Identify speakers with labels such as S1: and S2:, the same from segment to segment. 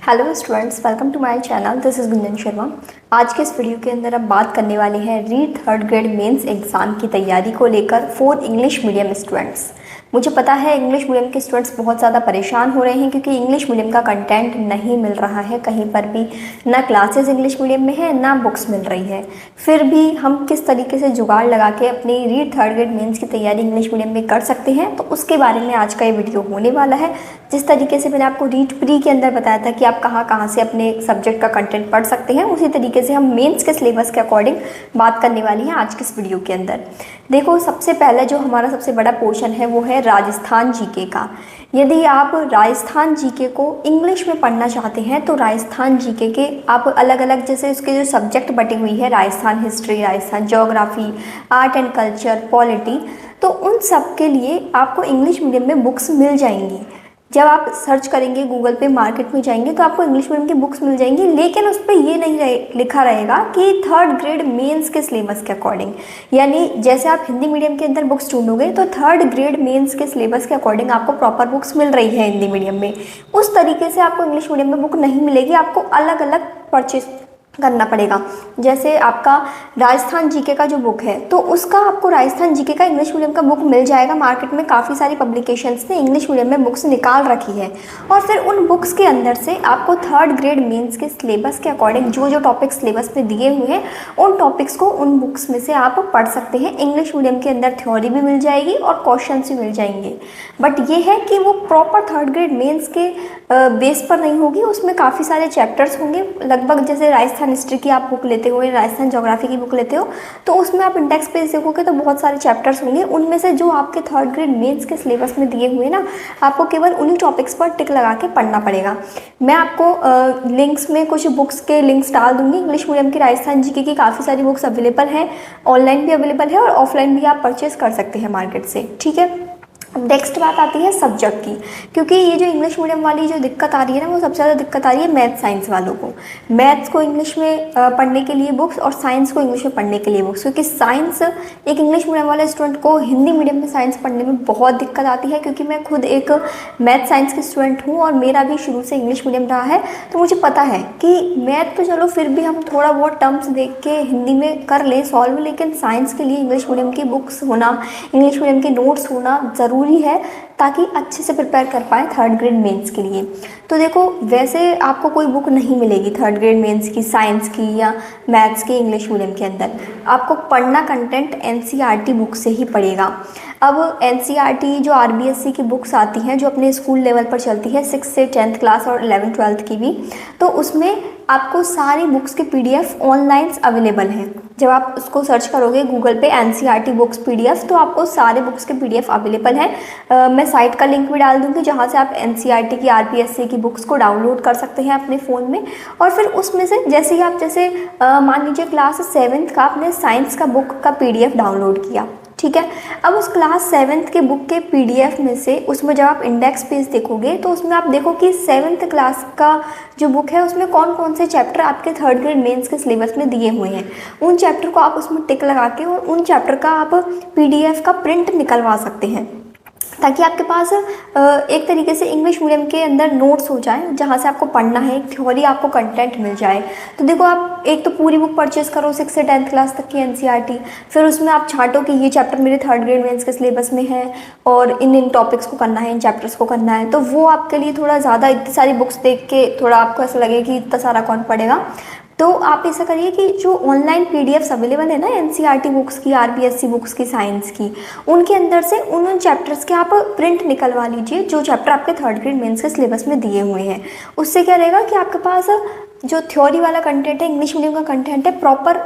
S1: Hello students, welcome to my channel. This is Gunjan Sharma. आज के इस वीडियो के अंदर हम बात करने वाले हैं REET third grade mains exam की तैयारी को लेकर फॉर इंग्लिश मीडियम स्टूडेंट्स। मुझे पता है इंग्लिश मीडियम के स्टूडेंट्स बहुत ज़्यादा परेशान हो रहे हैं क्योंकि इंग्लिश मीडियम का कंटेंट नहीं मिल रहा है कहीं पर भी। ना क्लासेस इंग्लिश मीडियम में है, ना बुक्स मिल रही है। फिर भी हम किस तरीके से जुगाड़ लगा के अपनी रीड थर्ड ग्रेड मेंस की तैयारी इंग्लिश मीडियम में कर सकते हैं, तो उसके बारे में आज का ये वीडियो होने वाला है। जिस तरीके से मैंने आपको रीड प्री के अंदर बताया था कि आप कहाँ कहाँ से अपने सब्जेक्ट का कंटेंट पढ़ सकते हैं, उसी तरीके से हम मेंस के सिलेबस के अकॉर्डिंग बात करने वाली हैं आज के इस वीडियो के अंदर। देखो, सबसे पहले जो हमारा सबसे बड़ा पोर्शन है वो है राजस्थान जीके का। यदि आप राजस्थान जीके को इंग्लिश में पढ़ना चाहते हैं तो राजस्थान जीके के आप अलग अलग, जैसे उसके जो सब्जेक्ट बटी हुई है, Rajasthan history, Rajasthan geography, art and culture, polity, तो उन सब के लिए आपको इंग्लिश मीडियम में बुक्स मिल जाएंगी। जब आप सर्च करेंगे गूगल पे, मार्केट में जाएंगे तो आपको इंग्लिश मीडियम की बुक्स मिल जाएंगी, लेकिन उस पर ये नहीं लिखा रहेगा कि थर्ड ग्रेड मेंस के सिलेबस के अकॉर्डिंग। यानी जैसे आप हिंदी मीडियम के अंदर बुक्स ढूंढोगे तो थर्ड ग्रेड मेंस के सिलेबस के अकॉर्डिंग आपको प्रॉपर बुक्स मिल रही है हिंदी मीडियम में, उस तरीके से आपको इंग्लिश मीडियम में बुक नहीं मिलेगी। आपको अलग अलग परचेज करना पड़ेगा। जैसे आपका राजस्थान जीके का जो बुक है तो उसका आपको राजस्थान जीके का इंग्लिश मीडियम का बुक मिल जाएगा। मार्केट में काफ़ी सारी पब्लिकेशंस ने इंग्लिश मीडियम में बुक्स निकाल रखी है, और फिर उन बुक्स के अंदर से आपको थर्ड ग्रेड मेंस के सिलेबस के अकॉर्डिंग जो जो टॉपिक सिलेबस में दिए हुए हैं उन टॉपिक्स को उन बुक्स में से आप पढ़ सकते हैं। इंग्लिश मीडियम के अंदर थ्योरी भी मिल जाएगी और क्वेश्चन भी मिल जाएंगे, बट ये है कि वो प्रॉपर थर्ड ग्रेड मेंस के बेस पर नहीं होगी। उसमें काफ़ी सारे चैप्टर्स होंगे, लगभग जैसे राजस्थान हिस्ट्री की आप बुक लेते हो या राजस्थान ज्योग्राफी की बुक लेते हो तो उसमें आप इंडेक्स पेज देखोगे तो बहुत सारे चैप्टर्स होंगे। उनमें से जो आपके थर्ड ग्रेड मेंस के सिलेबस में दिए हुए ना, आपको केवल उन्हीं टॉपिक्स पर टिक लगा के पढ़ना पड़ेगा। मैं आपको लिंक्स में कुछ बुक्स के लिंक्स डाल दूंगी। इंग्लिश मीडियम की राजस्थान जीके की काफ़ी सारी बुक्स अवेलेबल हैं, ऑनलाइन भी अवेलेबल है और ऑफलाइन भी आप परचेज कर सकते हैं मार्केट से, ठीक है। नेक्स्ट बात आती है सब्जेक्ट की, क्योंकि ये जो इंग्लिश मीडियम वाली जो दिक्कत आ रही है ना, वो सबसे ज़्यादा दिक्कत आ रही है मैथ साइंस वालों को। मैथ्स को इंग्लिश में पढ़ने के लिए बुक्स और साइंस को इंग्लिश में पढ़ने के लिए बुक्स, क्योंकि साइंस एक इंग्लिश मीडियम वाले स्टूडेंट को हिंदी मीडियम में साइंस पढ़ने में बहुत दिक्कत आती है। क्योंकि मैं खुद एक मैथ साइंस की स्टूडेंट हूँ और मेरा भी शुरू से इंग्लिश मीडियम रहा है, तो मुझे पता है कि मैथ तो चलो फिर भी हम थोड़ा बहुत टर्म्स देख के हिंदी में कर लें सॉल्व, लेकिन साइंस के लिए इंग्लिश मीडियम की बुक्स होना, इंग्लिश मीडियम के नोट्स होना ज़रूरी है ताकि अच्छे से प्रिपेयर कर पाए थर्ड ग्रेड मेंस के लिए। तो देखो, वैसे आपको कोई बुक नहीं मिलेगी थर्ड ग्रेड मेंस की, साइंस की या मैथ्स की इंग्लिश मीडियम के अंदर। आपको पढ़ना कंटेंट एनसीईआरटी बुक से ही पड़ेगा। अब एनसीईआरटी जो आरबीएससी की बुक्स आती हैं जो अपने स्कूल लेवल पर चलती है, 6 से 10th क्लास और 11th 12th की भी, तो उसमें आपको सारी बुक्स के पीडीएफ ऑनलाइन अवेलेबल हैं। जब आप उसको सर्च करोगे गूगल पे एनसीईआरटी बुक्स पीडीएफ, तो आपको सारे बुक्स के पीडीएफ अवेलेबल हैं। मैं साइट का लिंक भी डाल दूँगी जहाँ से आप एनसीईआरटी की, आरबीएससी की बुक्स को डाउनलोड कर सकते हैं अपने फ़ोन में। और फिर उसमें से जैसे ही आप मान लीजिए क्लास 7th का आपने साइंस का बुक का पीडीएफ डाउनलोड किया, ठीक है। अब उस क्लास 7th के बुक के पीडीएफ में से, उसमें जब आप इंडेक्स पेज देखोगे तो उसमें आप देखो कि 7th क्लास का जो बुक है उसमें कौन कौन से चैप्टर आपके थर्ड ग्रेड मेंस के सिलेबस में दिए हुए हैं। उन चैप्टर को आप उसमें टिक लगा के और उन चैप्टर का आप पीडीएफ का प्रिंट निकलवा सकते हैं, ताकि आपके पास एक तरीके से इंग्लिश मीडियम के अंदर नोट्स हो जाए जहाँ से आपको पढ़ना है, एक थ्योरी आपको कंटेंट मिल जाए। तो देखो, आप एक तो पूरी बुक परचेज करो 6 से 10th क्लास तक की एनसीईआरटी, फिर उसमें आप छांटो कि ये चैप्टर मेरे थर्ड ग्रेड मेंस के सिलेबस में है और इन टॉपिक्स को करना है, इन चैप्टर्स को करना है। तो वो आपके लिए थोड़ा ज़्यादा, इतनी सारी बुक्स देख के थोड़ा आपको ऐसा लगे कि इतना सारा कौन पढ़ेगा। तो आप ऐसा करिए कि जो ऑनलाइन पीडीएफ्स अवेलेबल है ना एनसीईआरटी बुक्स की, आरबीएससी बुक्स की, साइंस की, उनके अंदर से उन चैप्टर्स के आप प्रिंट निकलवा लीजिए जो चैप्टर आपके थर्ड ग्रेड मेंस के सिलेबस में दिए हुए हैं। उससे क्या रहेगा कि आपके पास जो थ्योरी वाला कंटेंट है, इंग्लिश मीडियम का कंटेंट है, प्रॉपर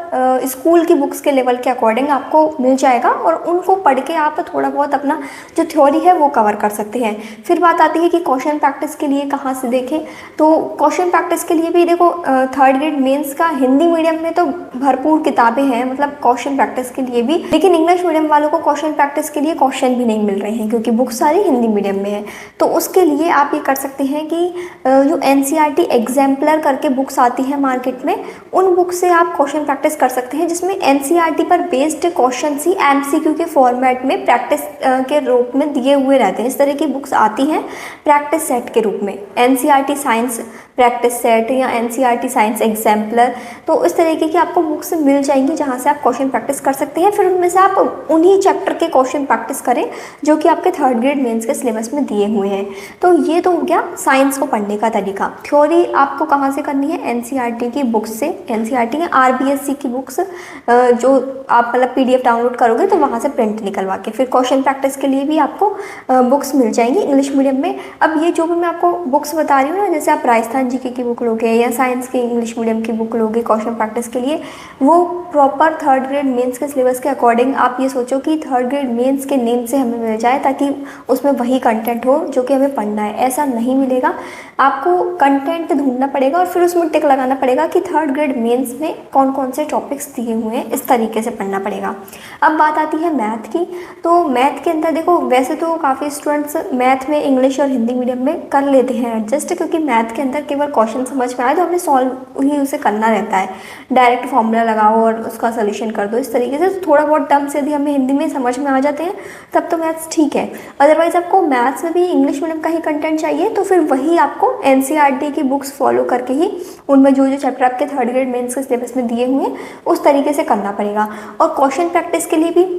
S1: स्कूल की बुक्स के लेवल के अकॉर्डिंग आपको मिल जाएगा और उनको पढ़ के आप थोड़ा बहुत अपना जो थ्योरी है वो कवर कर सकते हैं। फिर बात आती है कि क्वेश्चन प्रैक्टिस के लिए कहाँ से देखें, तो क्वेश्चन प्रैक्टिस के लिए भी देखो, थर्ड ग्रेड मेंस का हिंदी मीडियम में तो भरपूर किताबें हैं, मतलब क्वेश्चन प्रैक्टिस के लिए भी, लेकिन इंग्लिश मीडियम वालों को क्वेश्चन प्रैक्टिस के लिए क्वेश्चन भी नहीं मिल रहे हैं क्योंकि बुक सारी हिंदी मीडियम में है। तो उसके लिए आप ये कर सकते हैं कि जो एनसीईआरटी एग्जाम्पलर करके बुक्स आती हैं मार्केट में, उन बुक से आप क्वेश्चन प्रैक्टिस कर सकते हैं, जिसमें एनसीईआरटी पर बेस्ड क्वेश्चन ही एमसीक्यू के फॉर्मेट में प्रैक्टिस के रूप में दिए हुए रहते हैं। इस तरह की बुक्स आती हैं प्रैक्टिस सेट के रूप में, एनसीईआरटी साइंस प्रैक्टिस सेट या एनसीईआरटी साइंस एग्जाम्पलर। तो इस तरीके की आपको बुक्स मिल जाएंगी जहाँ से आप क्वेश्चन प्रैक्टिस कर सकते हैं। फिर उनमें से आप उन्हीं चैप्टर के क्वेश्चन प्रैक्टिस करें जो कि आपके थर्ड ग्रेड मेंस के सिलेबस में दिए हुए हैं। तो ये तो हो गया साइंस को पढ़ने का तरीका। थ्योरी आपको कहाँ से करनी है? एनसीईआरटी की बुक्स से, एनसीईआरटी या आरबीएससी की बुक्स जो आप मतलब पीडीएफ डाउनलोड करोगे तो वहाँ से प्रिंट निकलवा के फिर क्वेश्चन प्रैक्टिस के लिए भी आपको बुक्स मिल जाएंगी इंग्लिश मीडियम में। अब ये जो भी मैं आपको बुक्स बता रही हूँ ना, जैसे आप राजस्थान जीके की बुक लोगे या साइंस के इंग्लिश मीडियम की बुक लोगे क्वेश्चन प्रैक्टिस के लिए, वो प्रॉपर थर्ड ग्रेड मेंस के सिलेबस के अकॉर्डिंग आप ये सोचो कि थर्ड ग्रेड मेंस के नेम से हमें मिल जाए, ताकि उसमें वही कंटेंट हो जो कि हमें पढ़ना है। ऐसा नहीं मिलेगा, आपको कंटेंट ढूंढना पड़ेगा और फिर उसमें टिक लगाना पड़ेगा कि थर्ड ग्रेड मेंस में कौन कौन से टॉपिक्स दिए हुए हैं, इस तरीके से पढ़ना पड़ेगा। अब बात आती है मैथ की। तो मैथ के अंदर देखो, वैसे तो काफ़ी स्टूडेंट्स मैथ में इंग्लिश और हिंदी मीडियम में कर लेते हैं एडजस्ट, क्योंकि मैथ के अंदर केवल क्वेश्चन समझ में आए तो हमें सॉल्व ही उसे करना रहता है, डायरेक्ट फॉर्मूला लगाओ और उसका सोल्यूशन कर दो इस तरीके से। थोड़ा बहुत टर्म्स यदि हमें हिंदी में समझ में आ जाते हैं तब तो मैथ्स ठीक है। अदरवाइज आपको मैथ्स में भी इंग्लिश मीडियम का ही कंटेंट चाहिए तो फिर वही आपको एनसीईआरटी की बुक्स फॉलो करके ही उनमें जो जो चैप्टर आपके थर्ड ग्रेड मेंस के सिलेबस में दिए हुए हैं उस तरीके से करना पड़ेगा। और क्वेश्चन प्रैक्टिस के लिए भी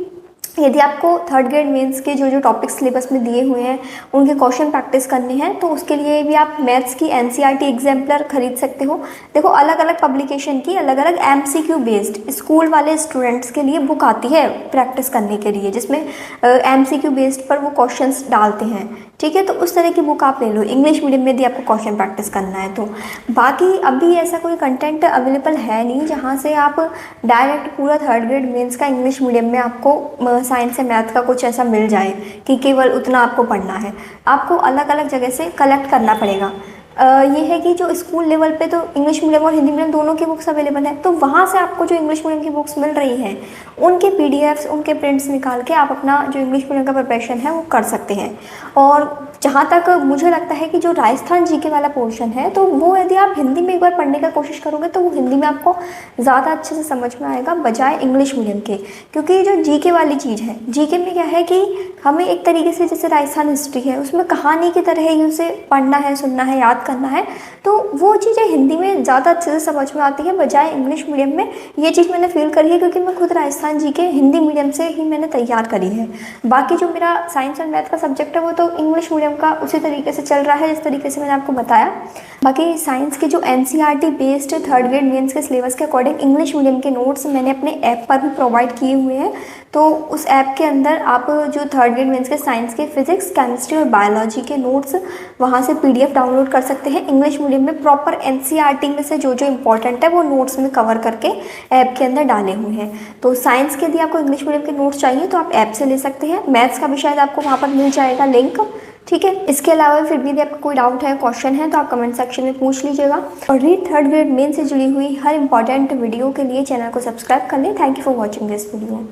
S1: यदि आपको थर्ड ग्रेड मेंस के जो जो टॉपिक्स सिलेबस में दिए हुए हैं उनके क्वेश्चन प्रैक्टिस करने हैं तो उसके लिए भी आप मैथ्स की एनसीईआरटी एग्जाम्पलर खरीद सकते हो। देखो, अलग अलग पब्लिकेशन की अलग अलग एमसीक्यू बेस्ड स्कूल वाले स्टूडेंट्स के लिए बुक आती है प्रैक्टिस करने के लिए, जिसमें एमसीक्यू बेस्ड पर वो क्वेश्चंस डालते हैं। ठीक है, तो उस तरह की बुक आप ले लो इंग्लिश मीडियम में यदि आपको क्वेश्चन प्रैक्टिस करना है तो। बाकी अभी ऐसा कोई कंटेंट अवेलेबल है नहीं जहाँ से आप डायरेक्ट पूरा थर्ड ग्रेड मेंस का इंग्लिश मीडियम में आपको साइंस या मैथ का कुछ ऐसा मिल जाए कि केवल उतना आपको पढ़ना है। आपको अलग अलग जगह से कलेक्ट करना पड़ेगा। ये है कि जो स्कूल लेवल पे तो इंग्लिश मीडियम और हिंदी मीडियम दोनों की बुक्स अवेलेबल है, तो वहाँ से आपको जो इंग्लिश मीडियम की बुक्स मिल रही हैं उनके पीडीएफ्स, उनके प्रिंट्स निकाल के आप अपना जो इंग्लिश मीडियम का प्रिपरेशन है वो कर सकते हैं। और जहाँ तक मुझे लगता है कि जो राजस्थान जीके वाला पोर्शन है तो वो यदि आप हिंदी में एक बार पढ़ने का कोशिश करोगे तो वो हिंदी में आपको ज़्यादा अच्छे से समझ में आएगा बजाय इंग्लिश मीडियम के। क्योंकि जो जीके वाली चीज़ है, जीके में क्या है कि हमें एक तरीके से जैसे राजस्थान हिस्ट्री है उसमें कहानी की तरह ही उसे पढ़ना है, सुनना है, याद करना है, तो वो चीज़ें हिंदी में ज़्यादा अच्छे से समझ में आती है बजाय इंग्लिश मीडियम में। ये चीज़ मैंने फील करी है क्योंकि मैं खुद राजस्थान जीके हिंदी मीडियम से ही मैंने तैयार करी है। बाकी जो मेरा साइंस और मैथ का सब्जेक्ट है वो तो इंग्लिश मीडियम का उसी तरीके से चल रहा है जिस तरीके से मैंने आपको बताया। बाकी साइंस के जो NCERT based third grade mains के सिलेबस के अकॉर्डिंग इंग्लिश मीडियम के नोट्स मैंने अपने ऐप पर भी प्रोवाइड किए हुए हैं। तो उस ऐप के अंदर आप जो थर्ड ग्रेड मेंस के साइंस के फिजिक्स, केमिस्ट्री और बायोलॉजी के नोट्स वहाँ से पीडीएफ डाउनलोड कर सकते हैं। इंग्लिश मीडियम में प्रॉपर एनसीईआरटी में से जो जो इंपॉर्टेंट है वो नोट्स में कवर करके ऐप के अंदर डाले हुए हैं। तो साइंस के यदि आपको इंग्लिश मीडियम के नोट्स चाहिए तो आप ऐप से ले सकते हैं। मैथ्स का भी शायद आपको वहाँ पर मिल जाएगा लिंक। ठीक है, इसके अलावा फिर भी यदि आपको कोई डाउट है, क्वेश्चन है तो आप कमेंट सेक्शन में पूछ लीजिएगा। और रीड थर्ड ग्रेड मेन से जुड़ी हुई हर इंपॉर्टेंट वीडियो के लिए चैनल को सब्सक्राइब कर लें। Thank you for watching this video.